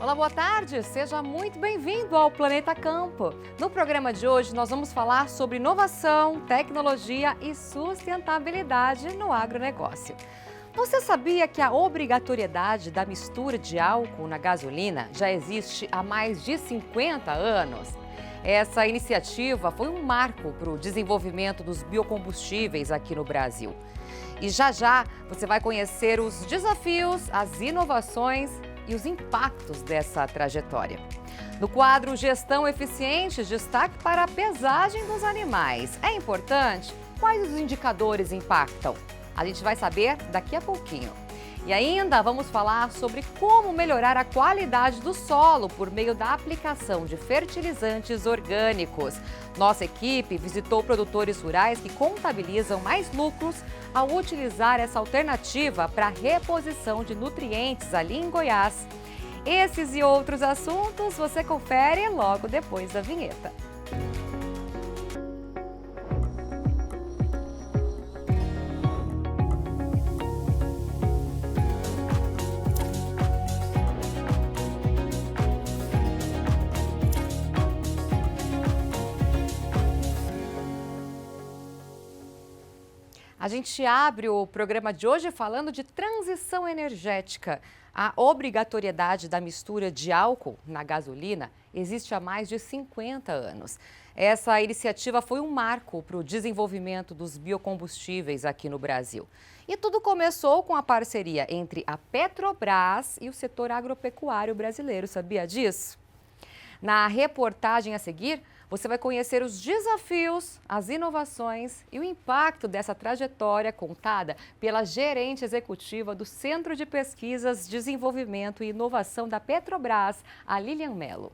Olá, boa tarde! Seja muito bem-vindo ao Planeta Campo. No programa de hoje, nós vamos falar sobre inovação, tecnologia e sustentabilidade no agronegócio. Você sabia que a obrigatoriedade da mistura de álcool na gasolina já existe há mais de 50 anos? Essa iniciativa foi um marco para o desenvolvimento dos biocombustíveis aqui no Brasil. E já você vai conhecer os desafios, as inovações e os impactos dessa trajetória. No quadro Gestão Eficiente, destaque para a pesagem dos animais. É importante? Quais os indicadores impactam? A gente vai saber daqui a pouquinho. E ainda vamos falar sobre como melhorar a qualidade do solo por meio da aplicação de fertilizantes orgânicos. Nossa equipe visitou produtores rurais que contabilizam mais lucros ao utilizar essa alternativa para a reposição de nutrientes ali em Goiás. Esses e outros assuntos você confere logo depois da vinheta. A gente abre o programa de hoje falando de transição energética. A obrigatoriedade da mistura de álcool na gasolina existe há mais de 50 anos. Essa iniciativa foi um marco para o desenvolvimento dos biocombustíveis aqui no Brasil. E tudo começou com a parceria entre a Petrobras e o setor agropecuário brasileiro. Sabia disso? Na reportagem a seguir, você vai conhecer os desafios, as inovações e o impacto dessa trajetória contada pela gerente executiva do Centro de Pesquisas, Desenvolvimento e Inovação da Petrobras, a Lilian Mello.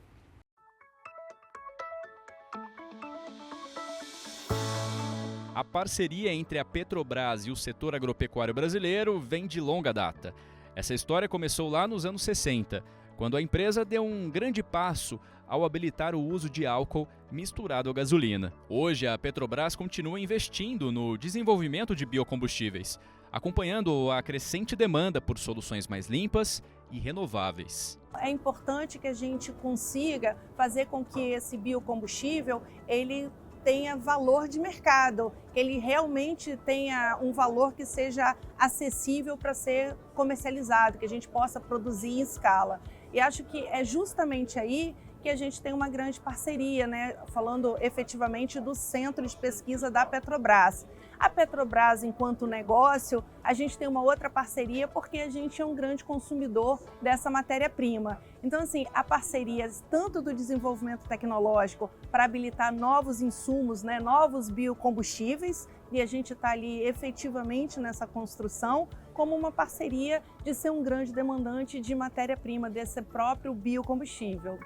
A parceria entre a Petrobras e o setor agropecuário brasileiro vem de longa data. Essa história começou lá nos anos 60, quando a empresa deu um grande passo ao habilitar o uso de álcool misturado à gasolina. Hoje, a Petrobras continua investindo no desenvolvimento de biocombustíveis, acompanhando a crescente demanda por soluções mais limpas e renováveis. É importante que a gente consiga fazer com que esse biocombustível ele tenha valor de mercado, que ele realmente tenha um valor que seja acessível para ser comercializado, que a gente possa produzir em escala. E acho que é justamente aí que a gente tem uma grande parceria, né? Falando efetivamente do Centro de Pesquisa da Petrobras. A Petrobras, enquanto negócio, a gente tem uma outra parceria porque a gente é um grande consumidor dessa matéria-prima. Então, assim, a parceria tanto do desenvolvimento tecnológico para habilitar novos insumos, né, novos biocombustíveis, e a gente está ali efetivamente nessa construção, como uma parceria de ser um grande demandante de matéria-prima desse próprio biocombustível.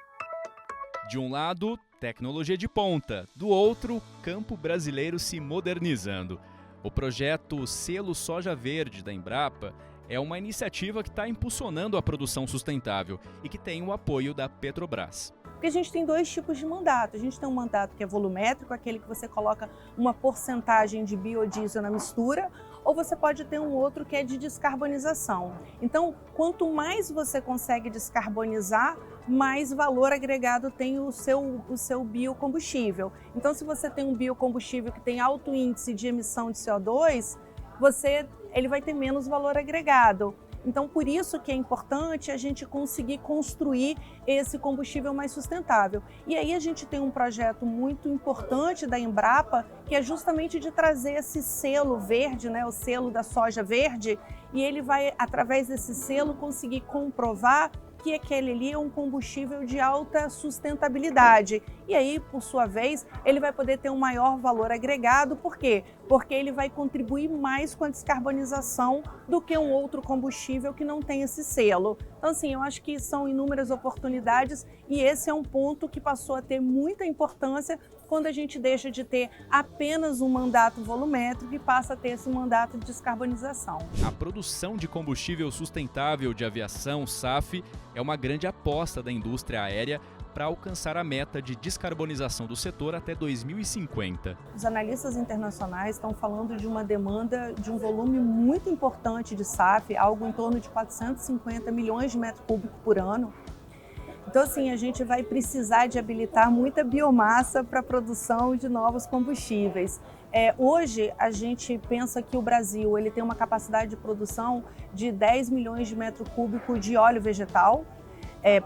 De um lado, tecnologia de ponta, do outro, campo brasileiro se modernizando. O projeto Selo Soja Verde da Embrapa é uma iniciativa que está impulsionando a produção sustentável e que tem o apoio da Petrobras. Porque a gente tem dois tipos de mandato. A gente tem um mandato que é volumétrico, aquele que você coloca uma porcentagem de biodiesel na mistura, ou você pode ter um outro que é de descarbonização. Então, quanto mais você consegue descarbonizar, mais valor agregado tem o seu biocombustível. Então, se você tem um biocombustível que tem alto índice de emissão de CO2, ele vai ter menos valor agregado. Então, por isso que é importante a gente conseguir construir esse combustível mais sustentável. E aí a gente tem um projeto muito importante da Embrapa, que é justamente de trazer esse selo verde, né, o selo da soja verde, e ele vai, através desse selo, conseguir comprovar que aquele ali é um combustível de alta sustentabilidade. E aí, por sua vez, ele vai poder ter um maior valor agregado. Por quê? Porque ele vai contribuir mais com a descarbonização do que um outro combustível que não tem esse selo. Então, assim, eu acho que são inúmeras oportunidades e esse é um ponto que passou a ter muita importância quando a gente deixa de ter apenas um mandato volumétrico e passa a ter esse mandato de descarbonização. A produção de combustível sustentável de aviação, SAF, é uma grande aposta da indústria aérea para alcançar a meta de descarbonização do setor até 2050. Os analistas internacionais estão falando de uma demanda de um volume muito importante de SAF, algo em torno de 450 milhões de metros cúbicos por ano. Então, assim, a gente vai precisar de habilitar muita biomassa para a produção de novos combustíveis. Hoje, a gente pensa que o Brasil ele tem uma capacidade de produção de 10 milhões de metros cúbicos de óleo vegetal,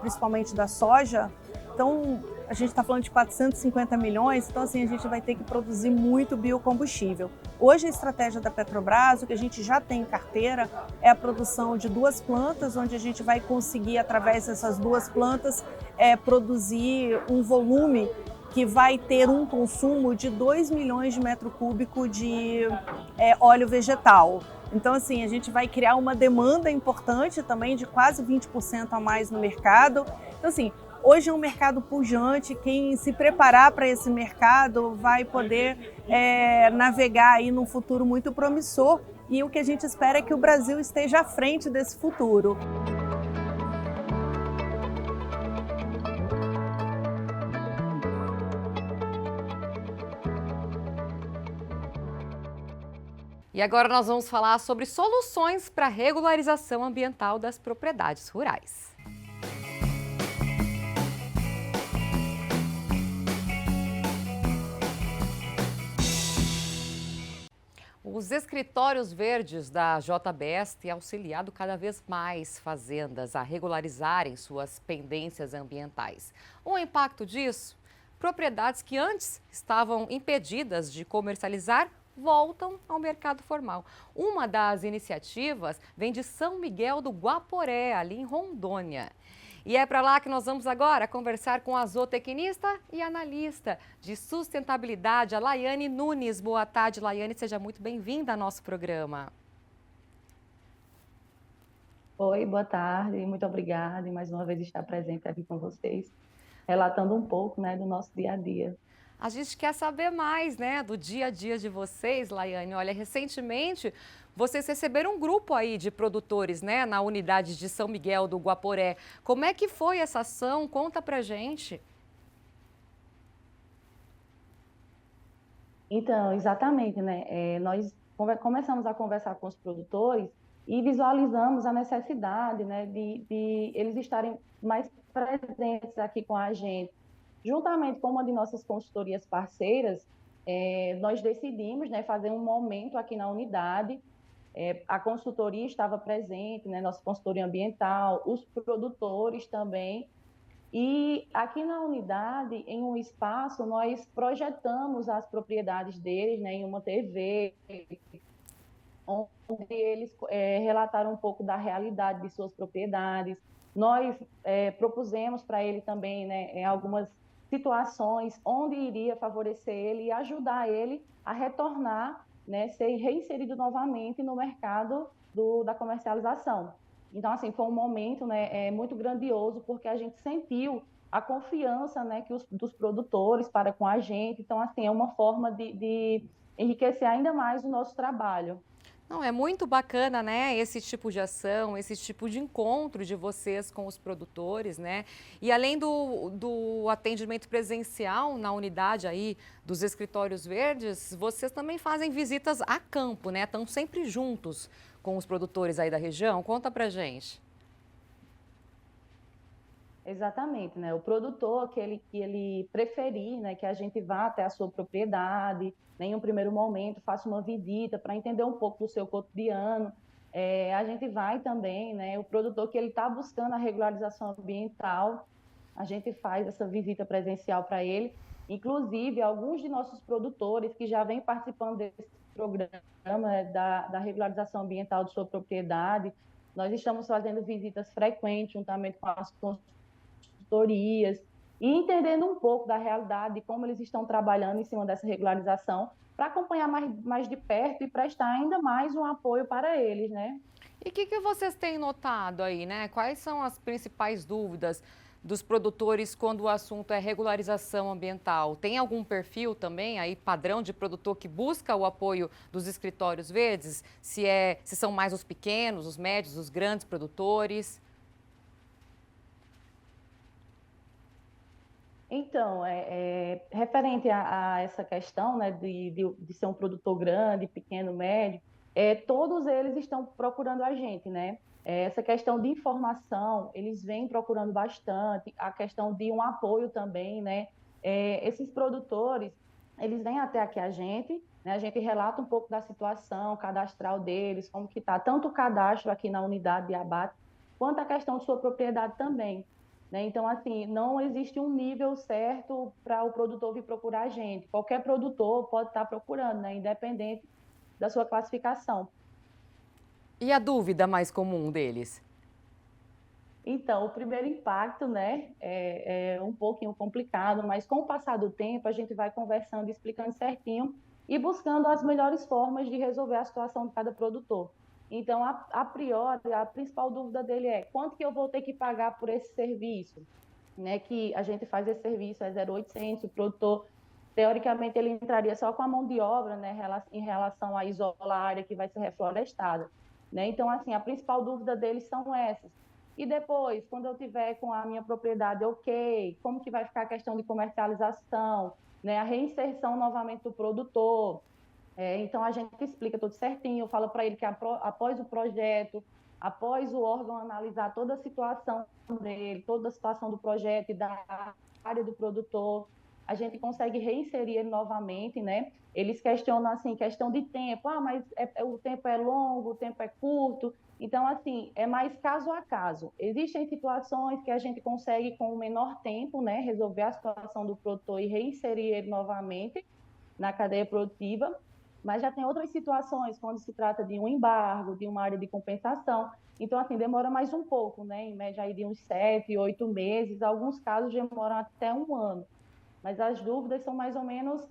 principalmente da soja. Então, a gente está falando de 450 milhões, então assim, a gente vai ter que produzir muito biocombustível. Hoje a estratégia da Petrobras, o que a gente já tem em carteira, é a produção de 2 plantas, onde a gente vai conseguir, através dessas 2 plantas, produzir um volume que vai ter um consumo de 2 milhões de metros cúbicos de óleo vegetal. Então, assim, a gente vai criar uma demanda importante também de quase 20% a mais no mercado. Então, assim, hoje é um mercado pujante, quem se preparar para esse mercado vai poder navegar aí num futuro muito promissor, e o que a gente espera é que o Brasil esteja à frente desse futuro. E agora nós vamos falar sobre soluções para a regularização ambiental das propriedades rurais. Os escritórios verdes da JBS têm auxiliado cada vez mais fazendas a regularizarem suas pendências ambientais. O impacto disso? Propriedades que antes estavam impedidas de comercializar voltam ao mercado formal. Uma das iniciativas vem de São Miguel do Guaporé, ali em Rondônia. E é para lá que nós vamos agora conversar com a zootecnista e analista de sustentabilidade, a Laiane Nunes. Boa tarde, Laiane, seja muito bem-vinda ao nosso programa. Oi, boa tarde, muito obrigada e mais uma vez estar presente aqui com vocês, relatando um pouco, do nosso dia a dia. A gente quer saber mais, do dia a dia de vocês, Laiane. Olha, recentemente vocês receberam um grupo aí de produtores, na unidade de São Miguel do Guaporé. Como é que foi essa ação? Conta pra gente. Então, exatamente, nós começamos a conversar com os produtores e visualizamos a necessidade, de eles estarem mais presentes aqui com a gente. Juntamente com uma de nossas consultorias parceiras, nós decidimos, fazer um momento aqui na unidade. A consultoria estava presente, nossa consultoria ambiental, os produtores também. E aqui na unidade, em um espaço, nós projetamos as propriedades deles, em uma TV, onde eles relataram um pouco da realidade de suas propriedades. Nós propusemos para ele também algumas situações onde iria favorecer ele e ajudar ele a retornar, ser reinserido novamente no mercado da comercialização. Então, assim, foi um momento muito grandioso, porque a gente sentiu a confiança dos produtores para com a gente. Então, assim, é uma forma de enriquecer ainda mais o nosso trabalho. Não, é muito bacana, esse tipo de ação, esse tipo de encontro de vocês com os produtores, E além do atendimento presencial na unidade aí dos escritórios verdes, vocês também fazem visitas a campo, Estão sempre juntos com os produtores aí da região. Conta pra gente. Exatamente, O produtor que ele preferir, que a gente vá até a sua propriedade, em um primeiro momento, faça uma visita para entender um pouco do seu cotidiano. A gente vai também, o produtor que ele está buscando a regularização ambiental, a gente faz essa visita presencial para ele. Inclusive, alguns de nossos produtores que já vêm participando desse programa da regularização ambiental de sua propriedade, nós estamos fazendo visitas frequentes, juntamente com as consultorias, e entendendo um pouco da realidade de como eles estão trabalhando em cima dessa regularização, para acompanhar mais de perto e prestar ainda mais um apoio para eles, E o que vocês têm notado aí, Quais são as principais dúvidas dos produtores quando o assunto é regularização ambiental? Tem algum perfil também aí, padrão de produtor que busca o apoio dos escritórios verdes? Se são mais os pequenos, os médios, os grandes produtores? Então, referente a essa questão de ser um produtor grande, pequeno, médio, todos eles estão procurando a gente, Essa questão de informação, eles vêm procurando bastante, a questão de um apoio também, né? Esses produtores, eles vêm até aqui a gente, né? A gente relata um pouco da situação cadastral deles, como que está, tanto o cadastro aqui na unidade de abate, quanto a questão de sua propriedade também, né? Então, assim, não existe um nível certo para o produtor vir procurar a gente. Qualquer produtor pode estar procurando, né? Independente da sua classificação. E a dúvida mais comum deles? Então, o primeiro impacto, né, é um pouquinho complicado, mas com o passar do tempo, a gente vai conversando, explicando certinho e buscando as melhores formas de resolver a situação de cada produtor. Então, a priori, a principal dúvida dele é quanto que eu vou ter que pagar por esse serviço? Né, que a gente faz esse serviço, é 0,800, o produtor, teoricamente, ele entraria só com a mão de obra, né, em relação a isolar a área que vai ser reflorestada. Né? Então, assim, a principal dúvida deles são essas. E depois, quando eu tiver com a minha propriedade ok, como que vai ficar a questão de comercialização, né? A reinserção novamente do produtor. Então, a gente explica tudo certinho, eu falo para ele que após o projeto, após o órgão analisar toda a situação dele, toda a situação do projeto e da área do produtor, a gente consegue reinserir ele novamente, né? Eles questionam, assim, questão de tempo. Mas o tempo é longo, o tempo é curto. Então, assim, é mais caso a caso. Existem situações que a gente consegue, com o menor tempo, né, resolver a situação do produtor e reinserir ele novamente na cadeia produtiva, mas já tem outras situações, quando se trata de um embargo, de uma área de compensação. Então, assim, demora mais um pouco, né? Em média aí de uns 7, 8 meses. Alguns casos demoram até 1 ano. Mas as dúvidas são mais ou menos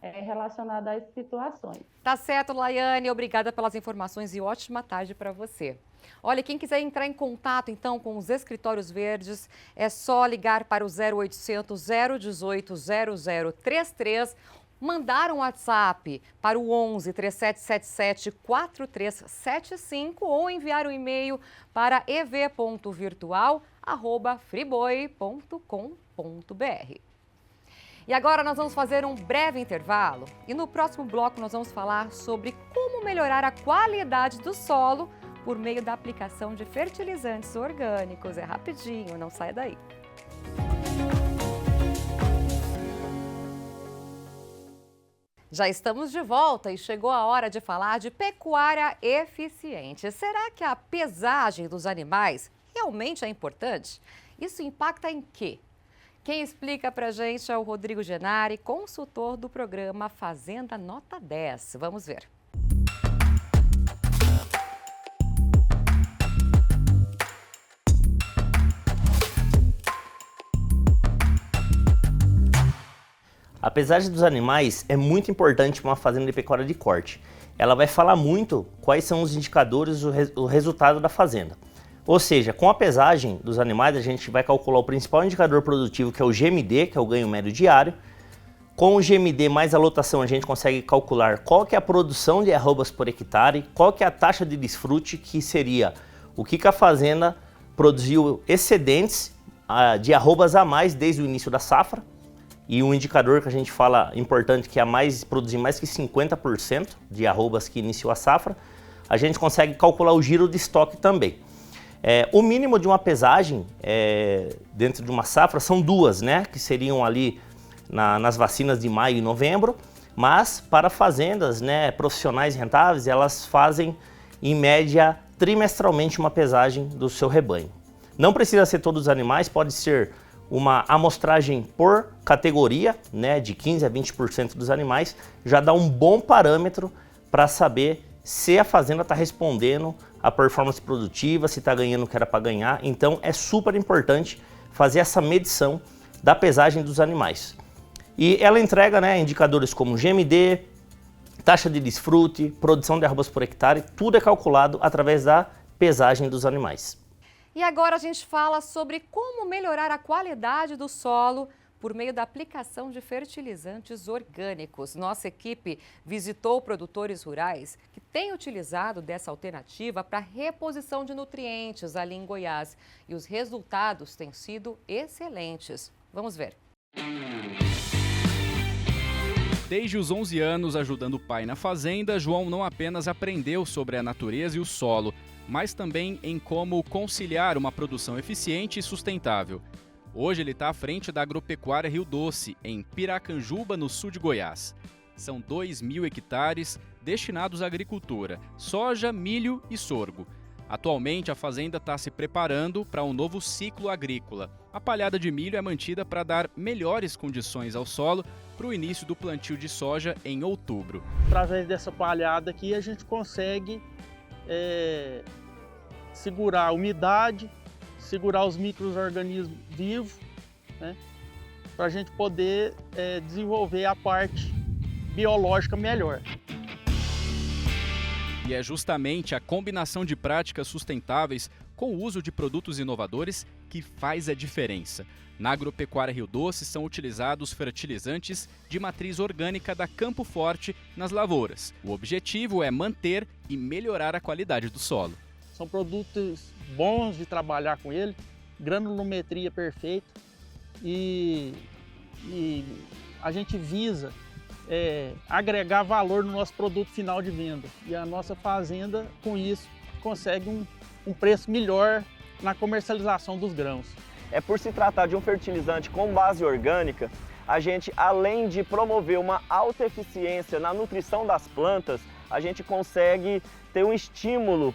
relacionadas a essas situações. Tá certo, Laiane. Obrigada pelas informações e ótima tarde para você. Olha, quem quiser entrar em contato, então, com os Escritórios Verdes, é só ligar para o 0800 018 0033, mandar um WhatsApp para o 11 3777 4375 ou enviar um e-mail para ev.virtual@friboi.com.br. E agora nós vamos fazer um breve intervalo e no próximo bloco nós vamos falar sobre como melhorar a qualidade do solo por meio da aplicação de fertilizantes orgânicos. É rapidinho, não sai daí. Já estamos de volta e chegou a hora de falar de pecuária eficiente. Será que a pesagem dos animais realmente é importante? Isso impacta em quê? Quem explica pra gente é o Rodrigo Genari, consultor do programa Fazenda Nota 10. Vamos ver. A pesagem dos animais é muito importante para uma fazenda de pecuária de corte. Ela vai falar muito quais são os indicadores do resultado da fazenda. Ou seja, com a pesagem dos animais, a gente vai calcular o principal indicador produtivo, que é o GMD, que é o ganho médio diário. Com o GMD mais a lotação, a gente consegue calcular qual que é a produção de arrobas por hectare, qual que é a taxa de desfrute, que seria o que a fazenda produziu excedentes de arrobas a mais desde o início da safra. E um indicador que a gente fala importante, que é produzir mais que 50% de arrobas que iniciou a safra. A gente consegue calcular o giro de estoque também. O mínimo de uma pesagem dentro de uma safra são 2, né? Que seriam ali nas vacinas de maio e novembro, mas para fazendas, né, profissionais rentáveis, elas fazem em média trimestralmente uma pesagem do seu rebanho. Não precisa ser todos os animais, pode ser uma amostragem por categoria, né, de 15 a 20% dos animais, já dá um bom parâmetro para saber se a fazenda está respondendo a performance produtiva, se está ganhando o que era para ganhar. Então é super importante fazer essa medição da pesagem dos animais. E ela entrega, né, indicadores como GMD, taxa de desfrute, produção de arrobas por hectare, tudo é calculado através da pesagem dos animais. E agora a gente fala sobre como melhorar a qualidade do solo por meio da aplicação de fertilizantes orgânicos. Nossa equipe visitou produtores rurais que têm utilizado dessa alternativa para reposição de nutrientes ali em Goiás. E os resultados têm sido excelentes. Vamos ver. Desde os 11 anos ajudando o pai na fazenda, João não apenas aprendeu sobre a natureza e o solo, mas também em como conciliar uma produção eficiente e sustentável. Hoje ele está à frente da Agropecuária Rio Doce, em Piracanjuba, no sul de Goiás. São 2.000 hectares destinados à agricultura, soja, milho e sorgo. Atualmente, a fazenda está se preparando para um novo ciclo agrícola. A palhada de milho é mantida para dar melhores condições ao solo para o início do plantio de soja em outubro. Através dessa palhada aqui, a gente consegue segurar a umidade, segurar os micro-organismos vivos, né, para a gente poder desenvolver a parte biológica melhor. E é justamente a combinação de práticas sustentáveis com o uso de produtos inovadores que faz a diferença. Na Agropecuária Rio Doce são utilizados fertilizantes de matriz orgânica da Campo Forte nas lavouras. O objetivo é manter e melhorar a qualidade do solo. São produtos bons de trabalhar com ele, granulometria perfeita e a gente visa agregar valor no nosso produto final de venda. E a nossa fazenda, com isso, consegue um preço melhor na comercialização dos grãos. Por se tratar de um fertilizante com base orgânica, a gente, além de promover uma alta eficiência na nutrição das plantas, a gente consegue ter um estímulo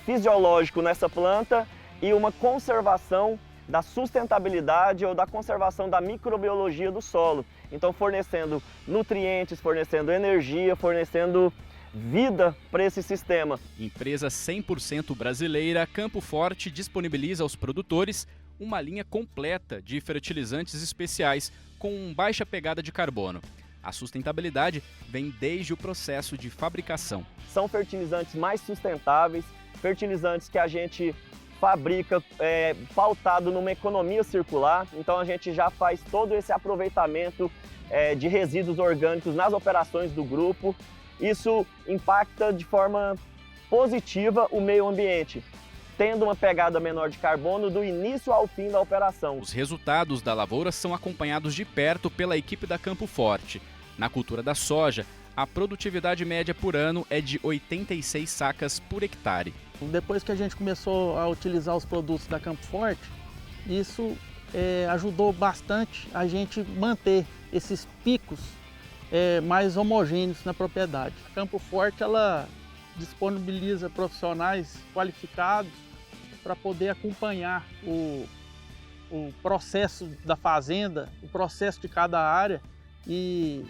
fisiológico nessa planta e uma conservação da sustentabilidade ou da conservação da microbiologia do solo. Então, fornecendo nutrientes, fornecendo energia, fornecendo vida para esse sistema. Empresa 100% brasileira, Campo Forte disponibiliza aos produtores uma linha completa de fertilizantes especiais com baixa pegada de carbono. A sustentabilidade vem desde o processo de fabricação. São fertilizantes mais sustentáveis, fertilizantes que a gente fabrica pautado numa economia circular, então a gente já faz todo esse aproveitamento de resíduos orgânicos nas operações do grupo. Isso impacta de forma positiva o meio ambiente, tendo uma pegada menor de carbono do início ao fim da operação. Os resultados da lavoura são acompanhados de perto pela equipe da Campo Forte. Na cultura da soja, a produtividade média por ano é de 86 sacas por hectare. Depois que a gente começou a utilizar os produtos da Campo Forte, isso ajudou bastante a gente manter esses picos mais homogêneos na propriedade. A Campo Forte ela disponibiliza profissionais qualificados para poder acompanhar o processo da fazenda, o processo de cada área e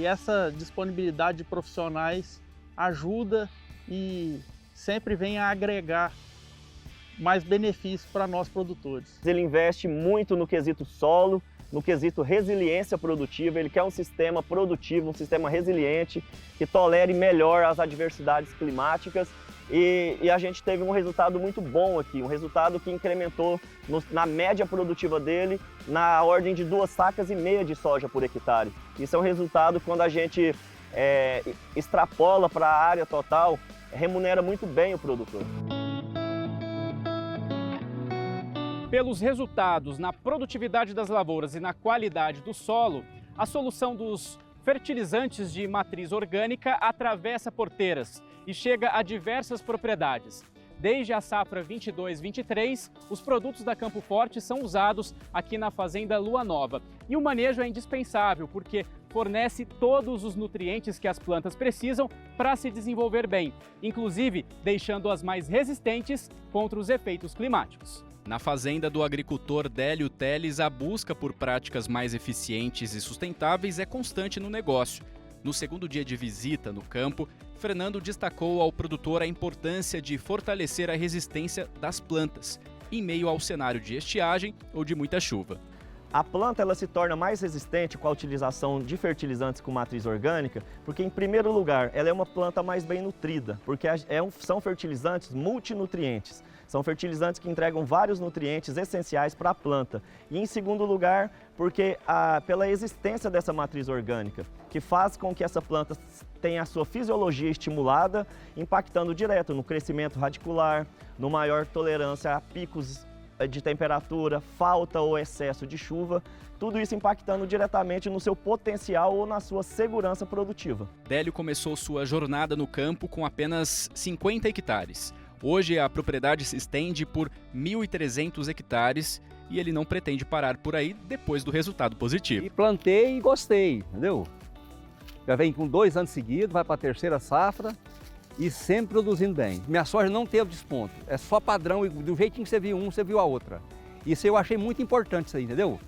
essa disponibilidade de profissionais ajuda e sempre vem a agregar mais benefícios para nós produtores. Ele investe muito no quesito solo, no quesito resiliência produtiva. Ele quer um sistema produtivo, um sistema resiliente, que tolere melhor as adversidades climáticas. E a gente teve um resultado muito bom aqui, um resultado que incrementou na média produtiva dele na ordem de 2,5 sacas de soja por hectare. Isso é um resultado que, quando a gente extrapola para a área total, remunera muito bem o produtor. Pelos resultados na produtividade das lavouras e na qualidade do solo, a solução dos fertilizantes de matriz orgânica atravessa porteiras e chega a diversas propriedades. Desde a safra 22-23, os produtos da Campo Forte são usados aqui na fazenda Lua Nova. E o manejo é indispensável porque fornece todos os nutrientes que as plantas precisam para se desenvolver bem, inclusive deixando-as mais resistentes contra os efeitos climáticos. Na fazenda do agricultor Délio Teles, a busca por práticas mais eficientes e sustentáveis é constante no negócio. No segundo dia de visita no campo, Fernando destacou ao produtor a importância de fortalecer a resistência das plantas, em meio ao cenário de estiagem ou de muita chuva. A planta ela se torna mais resistente com a utilização de fertilizantes com matriz orgânica, porque, em primeiro lugar, ela é uma planta mais bem nutrida, porque são fertilizantes multinutrientes. São fertilizantes que entregam vários nutrientes essenciais para a planta. E, em segundo lugar, porque pela existência dessa matriz orgânica, que faz com que essa planta tenha a sua fisiologia estimulada, impactando direto no crescimento radicular, no maior tolerância a picos de temperatura, falta ou excesso de chuva, tudo isso impactando diretamente no seu potencial ou na sua segurança produtiva. Délio começou sua jornada no campo com apenas 50 hectares. Hoje a propriedade se estende por 1.300 hectares e ele não pretende parar por aí depois do resultado positivo. E plantei e gostei, entendeu? Já vem com 2 anos seguidos, vai para a 3ª safra e sempre produzindo bem. Minha soja não teve desponto, é só padrão, e do jeitinho que você viu você viu a outra. Isso eu achei muito importante, isso aí, entendeu?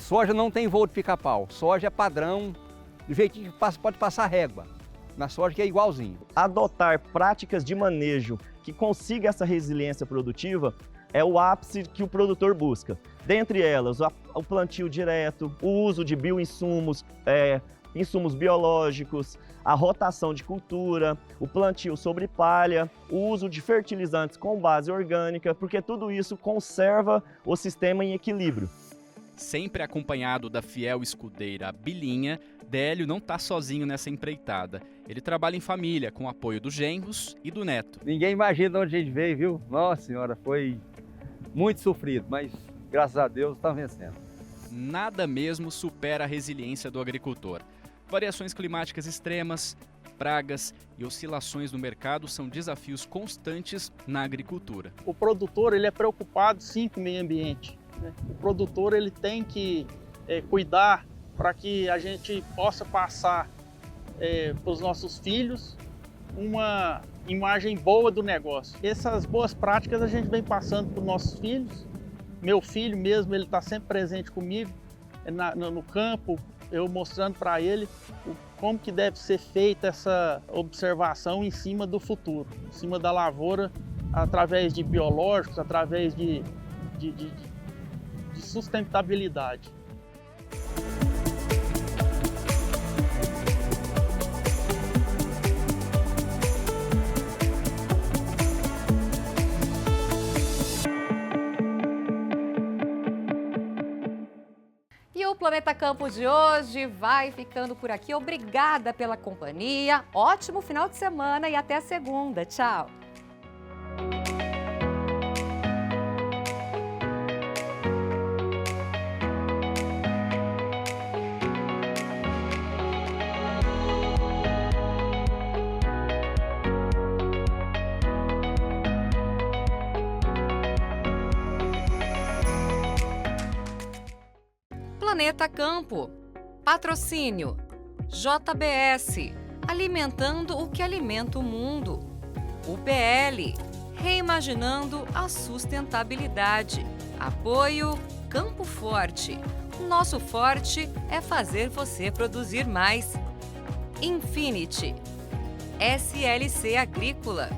Soja não tem voo de pica-pau, soja é padrão, do jeitinho que pode passar régua. Na soja que é igualzinho. Adotar práticas de manejo que consiga essa resiliência produtiva é o ápice que o produtor busca. Dentre elas, o plantio direto, o uso de bioinsumos, insumos biológicos, a rotação de cultura, o plantio sobre palha, o uso de fertilizantes com base orgânica, porque tudo isso conserva o sistema em equilíbrio. Sempre acompanhado da fiel escudeira Bilinha, Délio não está sozinho nessa empreitada. Ele trabalha em família, com o apoio dos genros e do neto. Ninguém imagina de onde a gente veio, viu? Nossa senhora, foi muito sofrido, mas graças a Deus está vencendo. Nada mesmo supera a resiliência do agricultor. Variações climáticas extremas, pragas e oscilações no mercado são desafios constantes na agricultura. O produtor ele é preocupado sim com o meio ambiente, né? O produtor ele tem que cuidar para que a gente possa passar para os nossos filhos uma imagem boa do negócio. Essas boas práticas a gente vem passando para os nossos filhos. Meu filho mesmo, ele está sempre presente comigo no campo, eu mostrando para ele como que deve ser feita essa observação em cima do futuro, em cima da lavoura, através de biológicos, através de sustentabilidade. E o Planeta Campo de hoje vai ficando por aqui. Obrigada pela companhia. Ótimo final de semana e até segunda. Tchau. Planeta Campo. Patrocínio. JBS. Alimentando o que alimenta o mundo. UPL. Reimaginando a sustentabilidade. Apoio Campo Forte. Nosso forte é fazer você produzir mais. Infinity. SLC Agrícola.